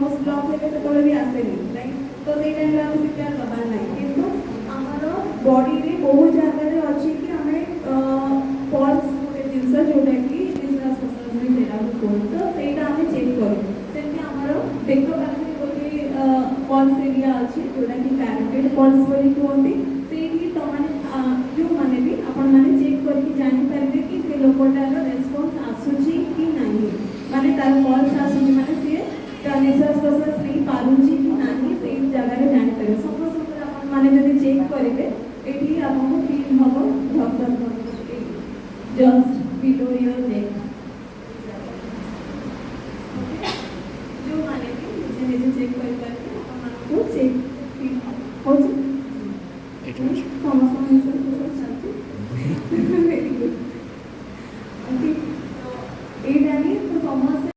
Nervous block ହେଲେ ସେତେବେଳେ ବି ଆସେନି ରାଇଟ୍। ତ ସେଇ ଟାଇମ୍ରେ ଆମେ ସିପିଆର୍ ଦେବାର ନାହିଁ, କିନ୍ତୁ ଆମର ବଡ଼ିରେ ବହୁତ ଜାଗାରେ ଅଛି କି ଆମେ ପଲ୍ସ ଗୋଟେ ଜିନିଷ ଯେଉଁଟାକି ନିଶ୍ୱାସ ପ୍ରଶ୍ୱାସରେ ସେଇଟାକୁ କୁହନ୍ତୁ, ତ ସେଇଟା ଆମେ ଚେକ୍ କରୁ। ସେମିତି ଆମର ବେକ ପାଖରେ ଗୋଟେ ପଲ୍ସ ଏରିଆ ଅଛି ଯେଉଁଟାକି ପ୍ୟାରୋଟିଡ୍ ପଲ୍ସ ବୋଲି କୁହନ୍ତି। ସେଇଠି ତମାନେ ଯେଉଁମାନେ ବି ଆପଣମାନେ ଚେକ୍ କରିକି ଜାଣିପାରିବେ କି ସେ ଲୋକଟାର ରେସ୍ପନ୍ସ ଆସୁଛି କି ନାହିଁ, ମାନେ ତାର ପଲ୍ସ ଆସୁଛି ମାନେ ସିଏ ତା ନିଶ୍ୱାସ ପ୍ରଶ୍ୱାସ ନେଇପାରୁଛି କି ନାହିଁ, ସେଇ ଜାଗାରେ ଜାଣିପାରିବେ। ସମସ୍ତଙ୍କର ଆପଣମାନେ ଯଦି ଚେକ୍ କରିବେ ଏଠି ଆପଣଙ୍କୁ ଫିଲ୍ ହେବ ଧକ୍ ଧକ୍ ଧକ୍ ଜଷ୍ଟ ବିଲୋ ୟୋର ନେକ୍। ଯେଉଁମାନେ ବି ନିଜେ ନିଜେ ଚେକ୍ କରିପାରିବେ ଆପଣମାନଙ୍କୁ ଚେକ୍ ଫିଲ୍ ହେଉଛି।